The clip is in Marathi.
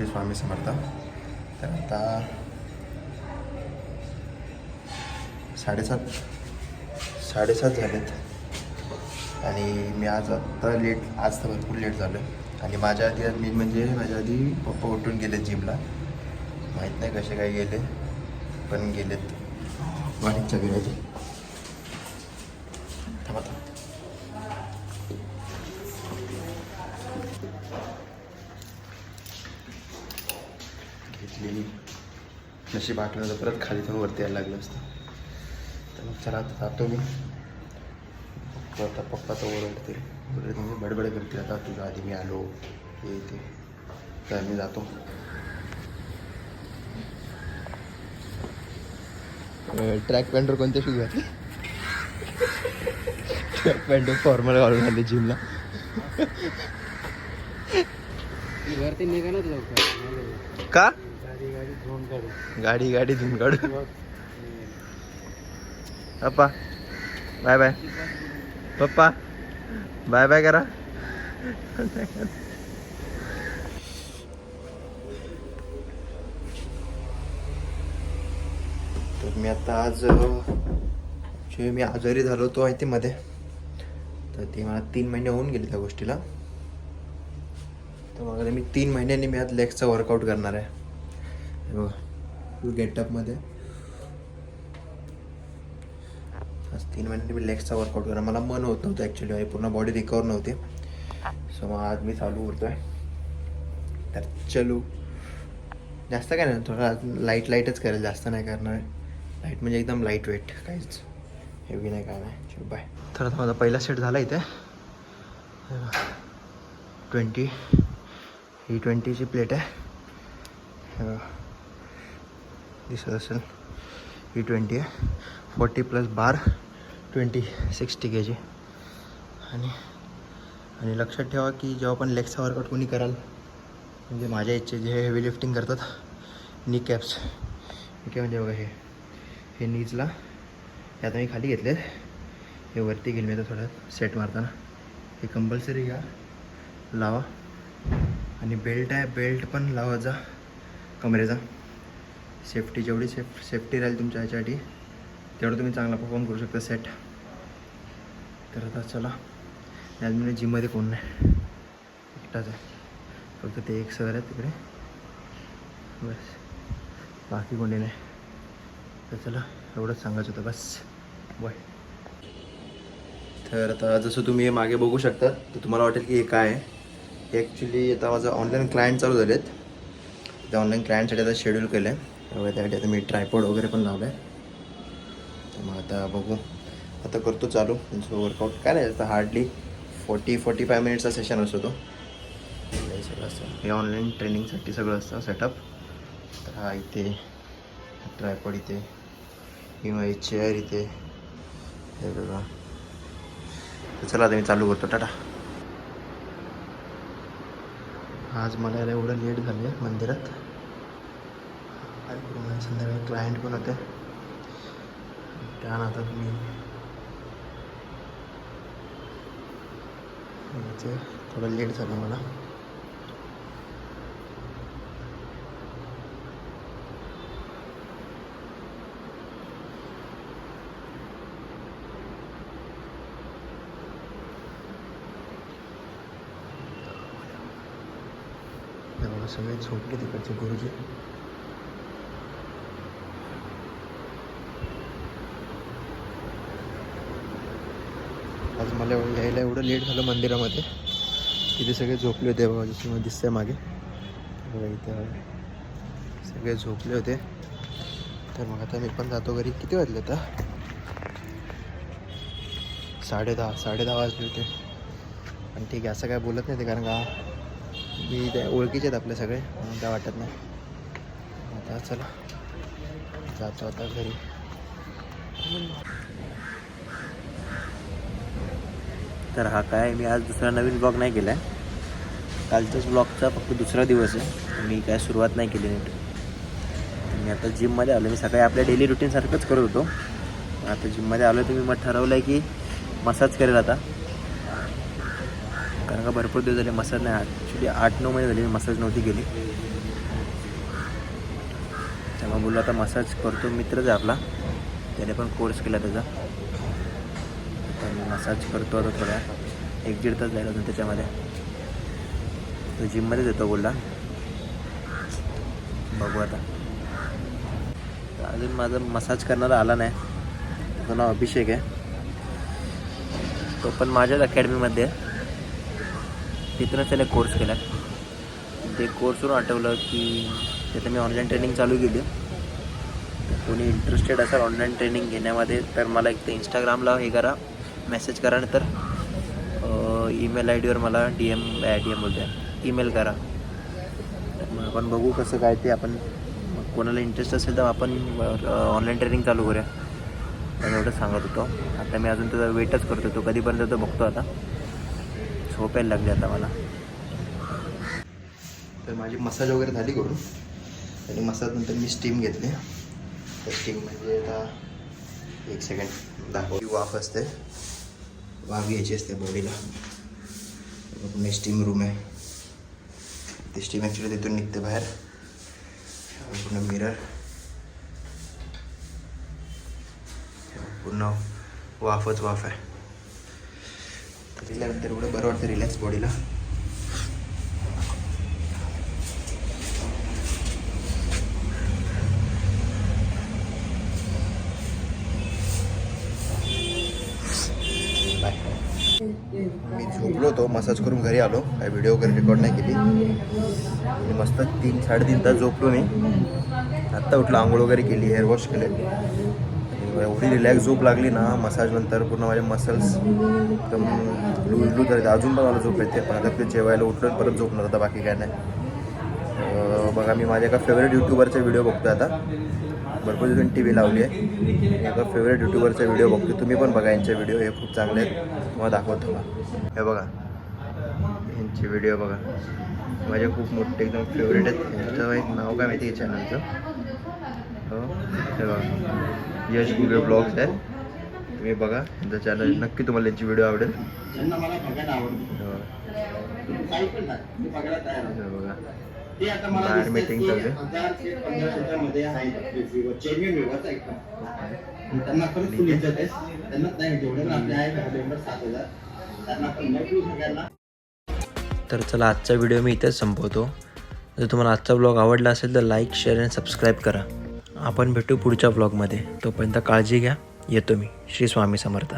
श्री स्वामी समर्थ. तर आता 7:30 झालेत आणि मी आज तर भरपूर लेट झालो आहे. आणि माझ्या आधी माझ्या आधी पप्पा उठून गेले जिमला. माहीत नाही कसे काय गेले, पण गेलेत वाणीच्या गिरायचे. थांबा घेतलेली नशीब आठवलं तर परत खाली जाऊन वरती यायला लागलं असतं. तर मग चला आता जातो मी. आता पप्पा तर ओरडतील, म्हणजे बडबड करतील. आता तुझ्या आधी मी आलो हे ते. तर मी जातो. ट्रॅक पॅन्टवर कोणते शूज घातले? ट्रॅक पॅन्टवर फॉर्मल घालून आले जिमला. वरती निघालच लवकर का? गाडी गाडी धुवून काढू. पप्पा बाय बाय. पप्पा बाय बाय करा. तर मी आता आज मी आजारी झालो होतो आहे ते मध्ये. तर ते मला 3 महिने होऊन गेले त्या गोष्टीला. तर मग मी 3 महिन्यांनी मी आज लेगचा वर्कआउट करणार आहे. फुल गेटअपमध्ये आज 3 महिन्यांनी मी लेगचा वर्कआउट करणार. मला मन होत नव्हतं ॲक्च्युली, पूर्ण बॉडी रिकवर नव्हती. सो मग आज मी चालू करतो आहे. तर चलू. जास्त काय नाही, थोडं आज लाईटच करेल, जास्त नाही करणार आहे. लाईट म्हणजे एकदम लाईट वेट, काहीच हेवी नाही, काय नाही. चल बाय. तर आता माझा पहिला सेट झाला इथे. 20 ही 20ची प्लेट आहे. दिसत असेल ही 20 आहे. 40 प्लस बार 20 60 kg. आणि लक्षात ठेवा की जेव्हा पण लेगचा वर्कआउट कोणी कराल, म्हणजे माझ्या इच्छे जे हेवी लिफ्टिंग करतात, नी कॅप्स ओके, म्हणजे बघा हे नीजला हे आता मी खाली घेतलेत, हे वरती घेईल मी आता थोडं सेट मारताना. हे कंपल्सरी घ्या, लावा. आणि बेल्ट आहे, बेल्ट पण लावायचा कमरेचा. सेफ्टी जेवढी सेफ्टी राहील तुमच्या ह्याच्यासाठी तेवढं तुम्ही चांगला परफॉर्म करू शकता सेट. तर आता चला. आज मी जिममध्ये कोण नाही, एकटाच आहे. फक्त ते एक सर आहे तिकडे, बस, बाकी कोणी नाही. तर चला, एवढंच सांगायचं होतं बस. बाय. तर आता जसं तुम्ही हे मागे बघू शकता, तर तुम्हाला वाटेल की हे काय आहे. हे ॲक्च्युली आता माझं ऑनलाईन क्लायंट चालू झालेत. त्या ऑनलाईन क्लायंटसाठी आता शेड्यूल केलं आहे. त्यासाठी आता मी ट्रायपॉड वगैरे पण लावलं आहे. तर मग आता बघू, आता करतो चालू त्यांचं वर्कआउट. काय नाही, आता हार्डली 40-45 मिनिट्सचा सेशन असतो तो. हे सगळं असतं, हे ऑनलाईन ट्रेनिंगसाठी सगळं असतं सेटअप. तर हा इथे ट्रायपॉड, इथे किंवा ही चेअर इथे, हे बघा. तर चला आता मी चालू करतो. टाटा. आज मला यायला एवढं लेट झालं आहे मंदिरात. काय करू, मला संध्याकाळी क्लायंट पण होते, त्या नादात मी थोडं लेट झालं मला. सगळे झोपले तिकडचे गुरुजी. आज मला यायला एवढं लेट झालं मंदिरामध्ये. तिथे सगळे झोपले होते बघा, जसं मला दिसतंय मागे बघा, इथे सगळे झोपले होते. तर मग आता मी पण जातो घरी. किती वाजले आता? 10:30 वाजले होते. पण ठीक आहे, असं काय बोलत नाही ते, कारण का मी ते ओळखीचे आहेत आपले सगळे, म्हणून काय वाटत नाही. आता चला जातो आता घरी. तर हा काय, मी आज दुसरा नवीन ब्लॉग नाही केला आहे. कालच्याच ब्लॉगचा फक्त दुसरा दिवस आहे. मी काय सुरुवात नाही केली नीट. मी आता जिममध्ये आलो. मी सकाळी आपल्या डेली रुटीनसारखंच करत होतो. आता जिममध्ये आलो तर मी मग ठरवलं आहे की मसाज करेल आता. कारण का भरपूर दिवस झाले मसाज नाही, ॲक्च्युली 8-9 महिने झाले मी मसाज नव्हती केली. तेव्हा बोललो आता मसाज करतो. मित्रच आहे आपला, त्याने पण कोर्स केला त्याचा. तर मी मसाज करतो आता थोड्या 1-1.5 तास जायला अजून त्याच्यामध्ये. तो जिममध्येच येतो बोलला, बघू आता. तर अजून माझा मसाज करणारा आला नाही. त्याचं नाव अभिषेक आहे, तो पण माझ्याच अकॅडमीमध्ये आहे. तिथूनच त्याने कोर्स केला. ते कोर्सवरून आठवलं की तिथं मी ऑनलाईन ट्रेनिंग चालू केली. तर कोणी इंटरेस्टेड असेल ऑनलाईन ट्रेनिंग घेण्यामध्ये तर मला एक तर इंस्टाग्रामला हे करा, मेसेज करा, नंतर ईमेल आय डीवर मला डी एम बोलते ईमेल करा. मग आपण बघू कसं काय ते. आपण कोणाला इंटरेस्ट असेल तर आपण ऑनलाईन ट्रेनिंग चालू करूया. तर एवढं सांगत होतो. आता मी अजून त्याचा वेटच करतो, तो कधीपर्यंत तो बघतो. आता झोप यायला लागली आता मला. तर माझी मसाज वगैरे झाली करून, आणि मसाजनंतर मी स्टीम घेतली. तर स्टीम म्हणजे आता 1 सेकंड दाखव. वाफ असते, वाफ घ्यायची असते बॉडीला. पुन्हा स्टीम रूम आहे, ते स्टीम ॲक्च्युली तिथून निघते बाहेर. पुन्हा मिरर, पूर्ण वाफच वाफ आहे. त्याच्यानंतर एवढं बरं वाटतं रिलॅक्स बॉडीला. मी झोपलो होतो, मसाज करून घरी आलो. काही व्हिडिओ वगैरे रेकॉर्ड नाही केली. आणि मस्त 3-3.5 तास झोपलो मी. आत्ता उठलो, आंघोळ वगैरे केली, हेअर वॉश केले. एवढी रिलॅक्स झोप लागली ना मसाजनंतर. पूर्ण माझे मसल्स एकदम लूज झाले. अजून पण मला झोप येते, पण आता ते जेवायला उठलो परत झोपणार आता, बाकी काय नाही. बघा, मी माझ्या एका फेवरेट यूट्यूबरचा व्हिडिओ बघतो आता. भरपूर दिवसांनी टी व्ही लावली आहे. एका फेवरेट यूट्यूबरचा व्हिडिओ बघतो, तुम्ही पण बघा यांचे व्हिडिओ, हे खूप चांगले आहेत. तुम्हाला दाखवतो का, हे बघा यांचे व्हिडिओ बघा, माझे खूप मोठे एकदम फेवरेट आहेत. यांचं एक नाव काय माहिती आहे चॅनलचं, हो हे बघा, यश गुगे ब्लॉग्स आहे. तुम्ही बघा यांचं चॅनल, नक्की तुम्हाला यांची व्हिडिओ आवडेल. बघा बाहेर मीटिंग चालू आहे. तर चला, आजचा व्हिडिओ मी इथेच संपवतो. जर तुम्हाला आजचा ब्लॉग आवडला असेल तर लाईक, शेअर आणि सबस्क्राईब करा. आपण भेटू पुढच्या ब्लॉगमध्ये. तोपर्यंत काळजी घ्या. येतो मी. श्री स्वामी समर्थ.